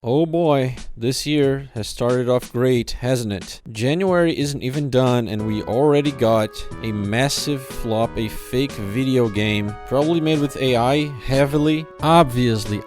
Oh boy, this year has started off great, hasn't it? January isn't even done and we already got a massive flop, a fake video game, probably made with AI, heavily, obviously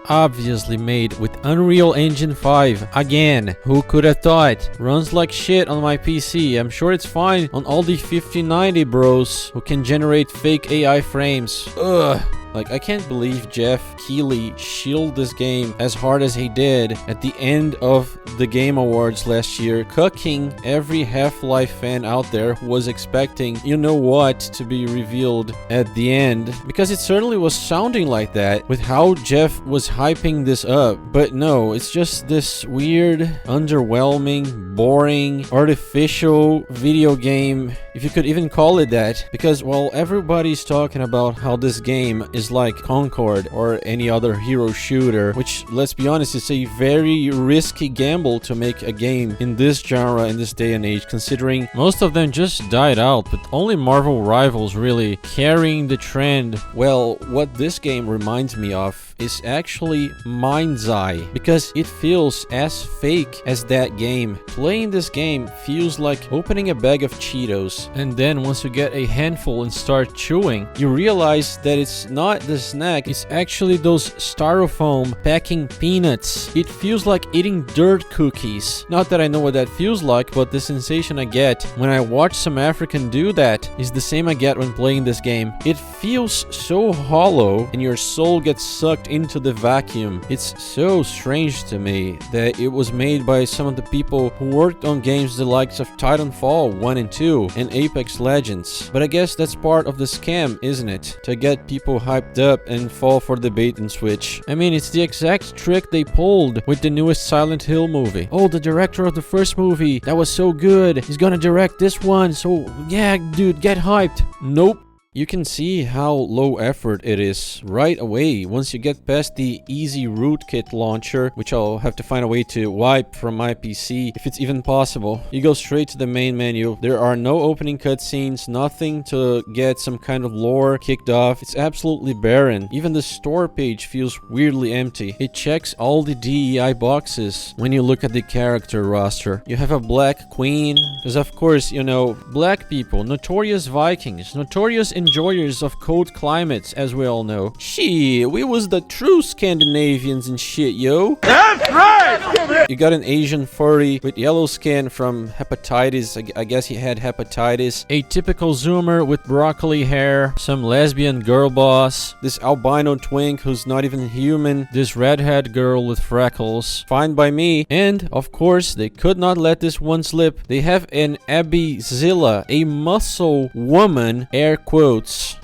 made with Unreal Engine 5. Again, who could have thought? Runs like shit on my PC. I'm sure it's fine on all the 5090 bros who can generate fake AI frames. Ugh. Like, I can't believe Jeff Keighley shielded this game as hard as he did at the end of the Game Awards last year, cucking every Half-Life fan out there who was expecting you know what to be revealed at the end, because it certainly was sounding like that with how Jeff was hyping this up. But no, it's just this weird, underwhelming, boring, artificial video game, if you could even call it that, because while everybody's talking about how this game is like Concord or any other hero shooter, which, let's be honest, is a very risky gamble to make a game in this genre in this day and age, considering most of them just died out with only Marvel Rivals really carrying the trend. Well, what this game reminds me of is actually Mind's Eye, because it feels as fake as that game. Playing this game feels like opening a bag of Cheetos, and then once you get a handful and start chewing, you realize that it's not the snack, it's actually those styrofoam packing peanuts. It feels like eating dirt cookies. Not that I know what that feels like, but the sensation I get when I watch some African do that is the same I get when playing this game. It feels so hollow and your soul gets sucked into the vacuum. It's so strange to me that it was made by some of the people who worked on games the likes of Titanfall 1 and 2 and Apex Legends. But I guess that's part of the scam, isn't it? To get people hyped up and fall for the bait and switch. I mean, it's the exact trick they pulled with the newest Silent Hill movie. Oh, the director of the first movie, that was so good, he's gonna direct this one, so yeah, dude, get hyped. Nope. You can see how low effort it is right away once you get past the easy rootkit launcher, which I'll have to find a way to wipe from my PC if it's even possible. You go straight to the main menu. There are no opening cutscenes, nothing to get some kind of lore kicked off. It's absolutely barren. Even the store page feels weirdly empty. It checks all the DEI boxes when you look at the character roster. You have a black queen, because of course, you know, black people, notorious Vikings, notorious enjoyers of cold climates, as we all know. Shit, we was the true Scandinavians and shit, yo. That's right! You got an Asian furry with yellow skin from hepatitis. I guess he had hepatitis. A typical Zoomer with broccoli hair. Some lesbian girl boss. This albino twink who's not even human. This redhead girl with freckles. Fine by me. And, of course, they could not let this one slip. They have an Abbyzilla, a muscle woman, air quotes,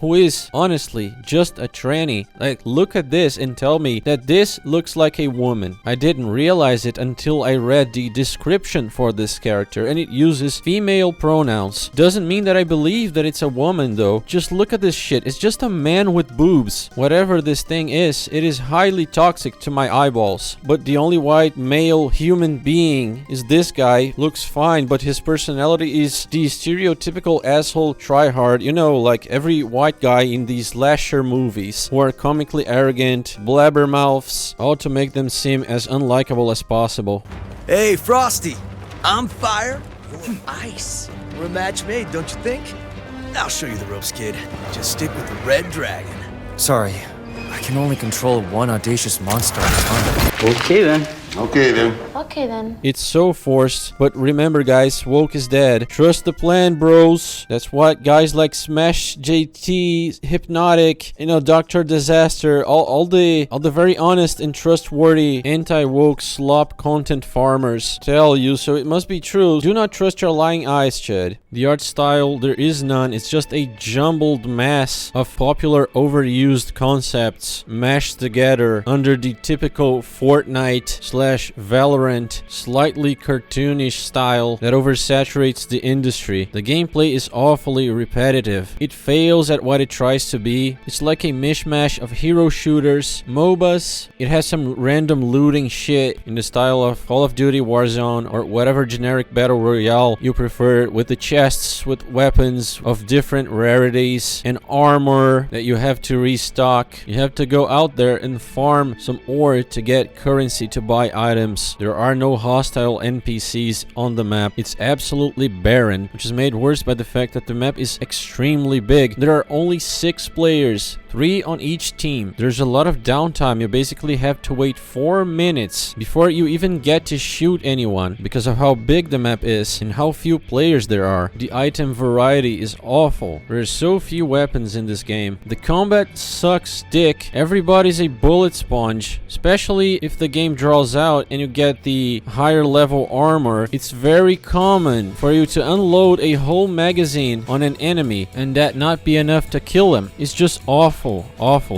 who is honestly just a tranny. Like, look at this and tell me that this looks like a woman. I didn't realize it until I read the description for this character, and it uses female pronouns. Doesn't mean that I believe that it's a woman though. Just look at this shit. It's just a man with boobs. Whatever this thing is, it is highly toxic to my eyeballs. But the only white male human being is this guy. Looks fine, but his personality is the stereotypical asshole tryhard, you know, like every white guy in these slasher movies who are comically arrogant, blabbermouths, all to make them seem as unlikable as possible. Hey, Frosty! I'm fire, you're ice. We're a match made, don't you think? I'll show you the ropes, kid. Just stick with the red dragon. Sorry, I can only control one audacious monster at a time. Okay then. Okay then. It's so forced, but remember guys, woke is dead. Trust the plan, bros. That's what guys like Smash JT, Hypnotic, you know, Dr. Disaster, all the very honest and trustworthy anti-woke slop content farmers tell you, so it must be true. Do not trust your lying eyes, Chad. The art style, there is none. It's just a jumbled mass of popular overused concepts mashed together under the typical Fortnite/Valorant irreverent, slightly cartoonish style that oversaturates the industry. The gameplay is awfully repetitive. It fails at what it tries to be. It's like a mishmash of hero shooters, MOBAs. It has some random looting shit in the style of Call of Duty Warzone or whatever generic battle royale you prefer, with the chests with weapons of different rarities and armor that you have to restock. You have to go out there and farm some ore to get currency to buy items. There are no hostile NPCs on the map. It's absolutely barren, which is made worse by the fact that the map is extremely big. There are only 6 players, 3 on each team. There's a lot of downtime. You basically have to wait 4 minutes before you even get to shoot anyone because of how big the map is and how few players there are. The item variety is awful. There are so few weapons in this game. The combat sucks dick. Everybody's a bullet sponge, especially if the game draws out and you get the higher level armor. It's very common for you to unload a whole magazine on an enemy and that not be enough to kill him. It's just awful.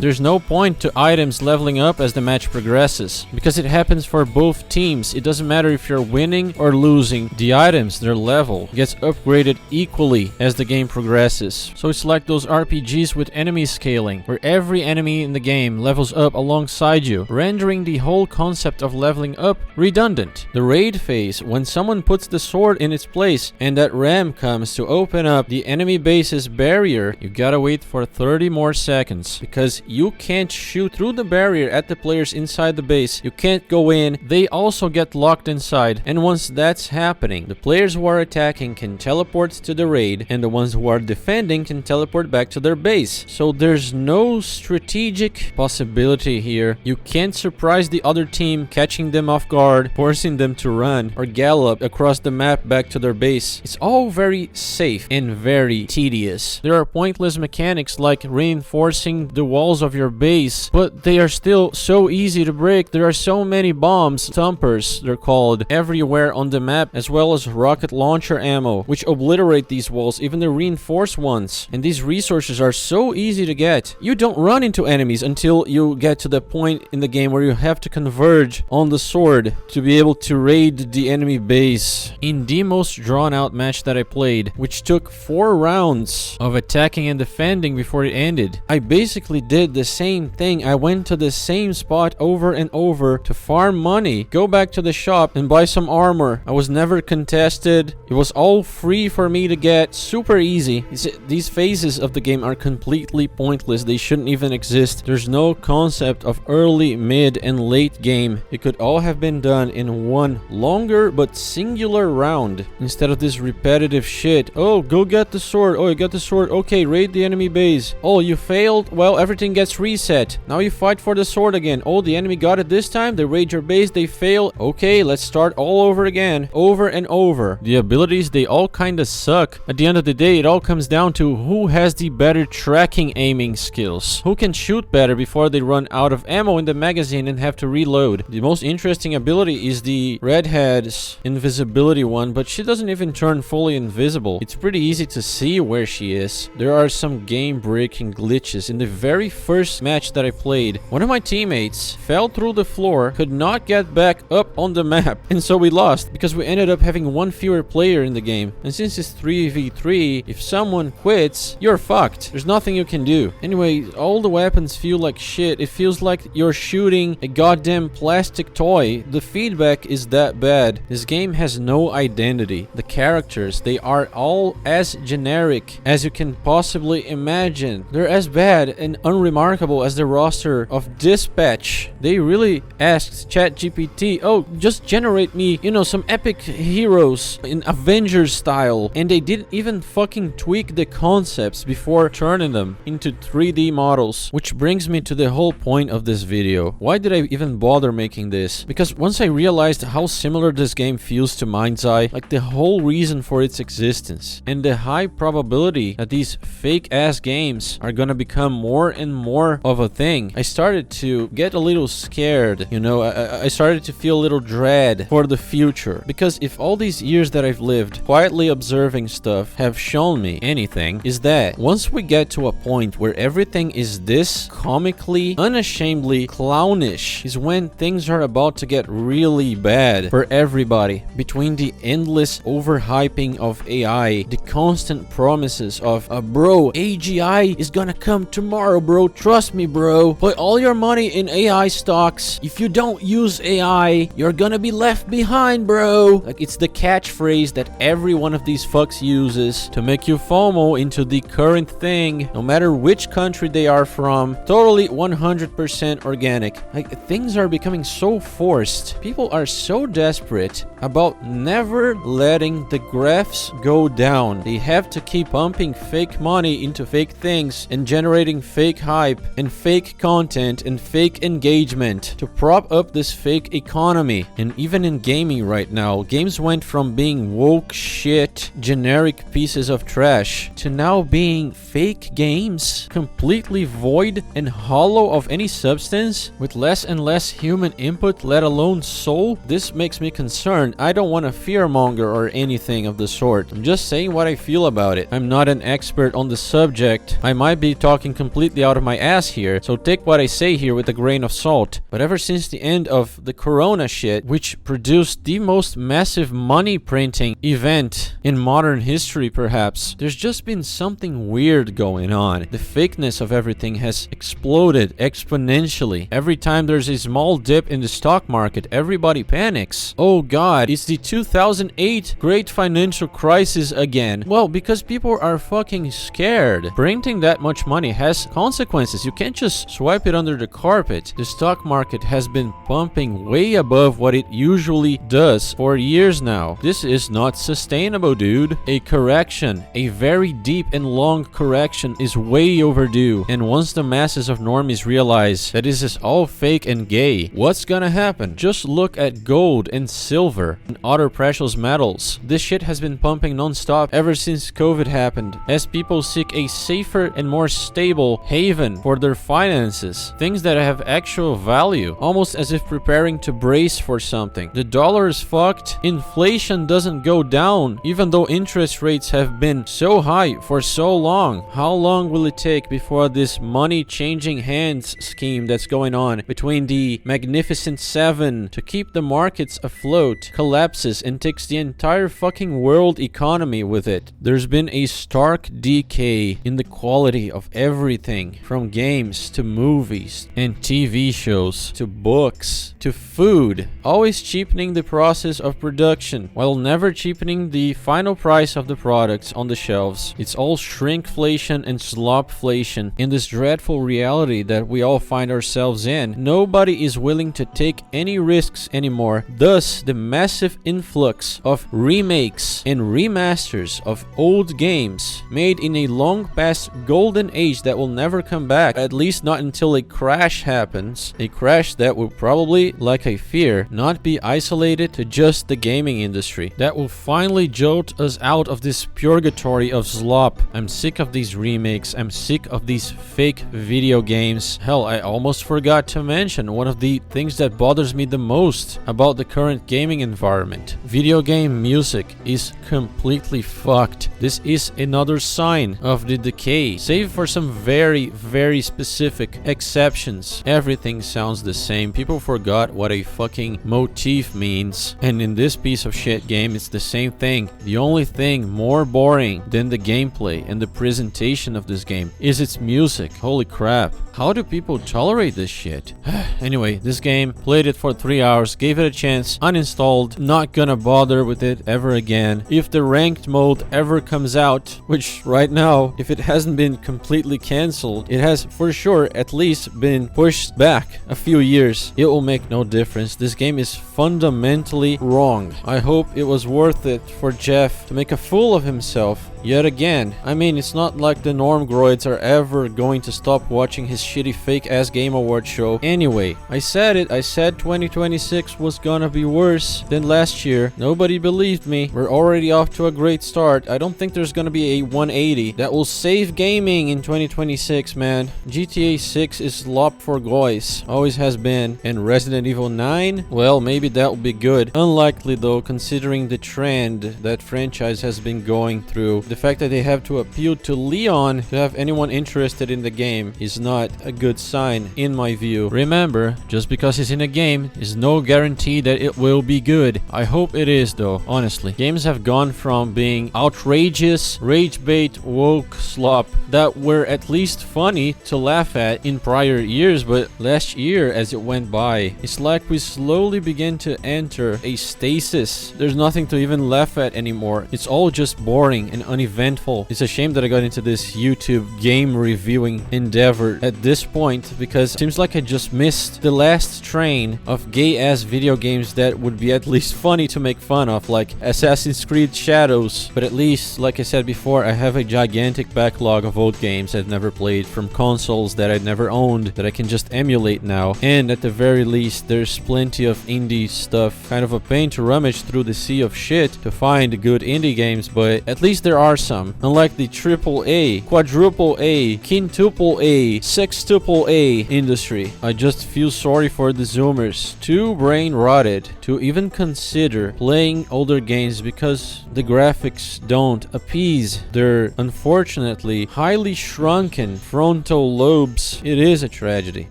There's no point to items leveling up as the match progresses because it happens for both teams. It doesn't matter if you're winning or losing. The items, their level gets upgraded equally as the game progresses. So it's like those RPGs with enemy scaling, where every enemy in the game levels up alongside you, rendering the whole concept of leveling up redundant. The raid phase, when someone puts the sword in its place and that ram comes to open up the enemy base's barrier, you gotta wait for 30 more seconds because you can't shoot through the barrier at the players inside the base. You can't go in. They also get locked inside, and once that's happening, the players who are attacking can teleport to the raid and the ones who are defending can teleport back to their base. So there's no strategic possibility here. You can't surprise the other team, catching them off guard, forcing them to run or gallop across the map back to their base. It's all very safe and very tedious. There are pointless mechanics like reinforcing the walls of your base, but they are still so easy to break. There are so many bombs, thumpers they're called, everywhere on the map, as well as rocket launcher ammo, which obliterate these walls, even the reinforced ones. And these resources are so easy to get. You don't run into enemies until you get to the point in the game where you have to converge on the sword to be able to raid the enemy base. In the most drawn out match that I played, which took 4 rounds of attacking and defending before it ended, I basically did the same thing. I went to the same spot over and over to farm money, go back to the shop and buy some armor. I was never contested. It was all free for me to get. Super easy. These phases of the game are completely pointless. They shouldn't even exist. There's no concept of early, mid, and late game. It could all have been done in one longer but singular round instead of this repetitive shit. Oh, go get the sword. Oh, you got the sword. Okay, raid the enemy base. Oh, you failed? Well, everything gets reset. Now you fight for the sword again. Oh, the enemy got it this time. They raid your base. They fail. Okay, let's start all over again. Over and over. The abilities, they all kinda suck. At the end of the day, it all comes down to who has the better tracking aiming skills. Who can shoot better before they run out of ammo in the magazine and have to reload. The most interesting ability is the redhead's invisibility one, but she doesn't even turn fully invisible. It's pretty easy to see where she is. There are some game-breaking glitches. In the very first match that I played, one of my teammates fell through the floor, could not get back up on the map, and so we lost because we ended up having one fewer player in the game. And since it's 3v3, if someone quits, you're fucked. There's nothing you can do. Anyway, all the weapons feel like shit. It feels like you're shooting a goddamn plastic toy. The feedback is that bad. This game has no identity. The characters, they are all as generic as you can possibly imagine. They're as bad and unremarkable as the roster of Dispatch. They really asked ChatGPT, oh, just generate me, you know, some epic heroes in Avengers style. And they didn't even fucking tweak the concepts before turning them into 3D models. Which brings me to the whole point of this video. Why did I even bother making this? Because once I realized how similar this game feels to Mind's Eye, like the whole reason for its existence, and the high probability that these fake ass games are gonna become become more and more of a thing, I started to get a little scared. You know, I started to feel a little dread for the future. Because if all these years that I've lived quietly observing stuff have shown me anything, is that once we get to a point where everything is this comically, unashamedly clownish, is when things are about to get really bad for everybody. Between the endless overhyping of AI, the constant promises of, bro, AGI is gonna come tomorrow, bro, trust me, bro. Put all your money in AI stocks. If you don't use AI, you're gonna be left behind, bro. Like, it's the catchphrase that every one of these fucks uses to make you FOMO into the current thing, no matter which country they are from. Totally 100% organic. Like, things are becoming so forced. People are so desperate about never letting the graphs go down. They have to keep pumping fake money into fake things and generating fake hype and fake content and fake engagement to prop up this fake economy. And even in gaming right now, games went from being woke shit, generic pieces of trash, to now being fake games, completely void and hollow of any substance, with less and less human input, let alone soul. This makes me concerned. I don't want to fearmonger or anything of the sort. I'm just saying what I feel about it. I'm not an expert on the subject. I might be talking completely out of my ass here, so take what I say here with a grain of salt. But ever since the end of the corona shit, which produced the most massive money printing event in modern history perhaps, there's just been something weird going on. The fakeness of everything has exploded exponentially. Every time there's a small dip in the stock market, everybody panics. Oh god, it's the 2008 great financial crisis again. Well, because people are fucking scared. Printing that much money has consequences. You can't just swipe it under the carpet. The stock market has been pumping way above what it usually does for years now. This is not sustainable, dude. A correction, a very deep and long correction, is way overdue. And once the masses of normies realize that this is all fake and gay, what's gonna happen? Just look at gold and silver and other precious metals. This shit has been pumping non-stop ever since COVID happened, as people seek a safer and more stable haven for their finances, things that have actual value, almost as if preparing to brace for something. The dollar is fucked. Inflation doesn't go down, even though interest rates have been so high for so long. How long will it take before this money changing hands scheme that's going on between the Magnificent Seven to keep the markets afloat collapses and takes the entire fucking world economy with it? There's been a stark decay in the quality of everything, from games to movies and TV shows to books to food, always cheapening the process of production while never cheapening the final price of the products on the shelves. It's all shrinkflation and slopflation in this dreadful reality that we all find ourselves in. Nobody is willing to take any risks anymore. Thus, the massive influx of remakes and remasters of old games made in a long past golden age that will never come back, at least not until a crash happens. A crash that will probably, like I fear, not be isolated to just the gaming industry. That will finally jolt us out of this purgatory of slop. I'm sick of these remakes. I'm sick of these fake video games. Hell, I almost forgot to mention one of the things that bothers me the most about the current gaming environment. Video game music is completely fucked. This is another sign of the decay. Save for some very, very specific exceptions, everything sounds the same. People forgot what a fucking motif means. And in this piece of shit game, it's the same thing. The only thing more boring than the gameplay and the presentation of this game is its music. Holy crap. How do people tolerate this shit? Anyway, this game, played it for 3 hours, gave it a chance, uninstalled, not gonna bother with it ever again. If the ranked mode ever comes out, which right now, if it hasn't been completely cancelled, it has for sure at least been pushed back a few years. It will make no difference. This game is fundamentally wrong. I hope it was worth it for Jeff to make a fool of himself yet again. I mean, it's not like the Normgroids are ever going to stop watching his shitty fake-ass Game Award show. Anyway, I said it. I said 2026 was gonna be worse than last year. Nobody believed me. We're already off to a great start. I don't think there's gonna be a 180 that will save gaming in 2026. 2026, man. GTA 6 is slop for guys. Always has been. And Resident Evil 9? Well, maybe that will be good. Unlikely though, considering the trend that franchise has been going through. The fact that they have to appeal to Leon to have anyone interested in the game is not a good sign, in my view. Remember, just because it's in a game is no guarantee that it will be good. I hope it is though, honestly. Games have gone from being outrageous, rage bait, woke slop that were at least funny to laugh at in prior years, but last year as it went by, it's like we slowly begin to enter a stasis. There's nothing to even laugh at anymore. It's all just boring and uneventful. It's a shame that I got into this YouTube game reviewing endeavor at this point, because it seems like I just missed the last train of gay-ass video games that would be at least funny to make fun of, like Assassin's Creed Shadows. But at least, like I said before, I have a gigantic backlog of old games I've never played from consoles that I've never owned that I can just emulate now. And at the very least, there's plenty of indie stuff. Kind of a pain to rummage through the sea of shit to find good indie games, but at least there are some. Unlike the AAA, quadruple A, quintuple A, sextuple A industry. I just feel sorry for the Zoomers, too brain rotted to even consider playing older games because the graphics don't appease their unfortunately highly shrunken frontal lobes. It is a tragedy.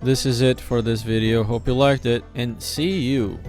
This is it for this video. Hope you liked it, and see you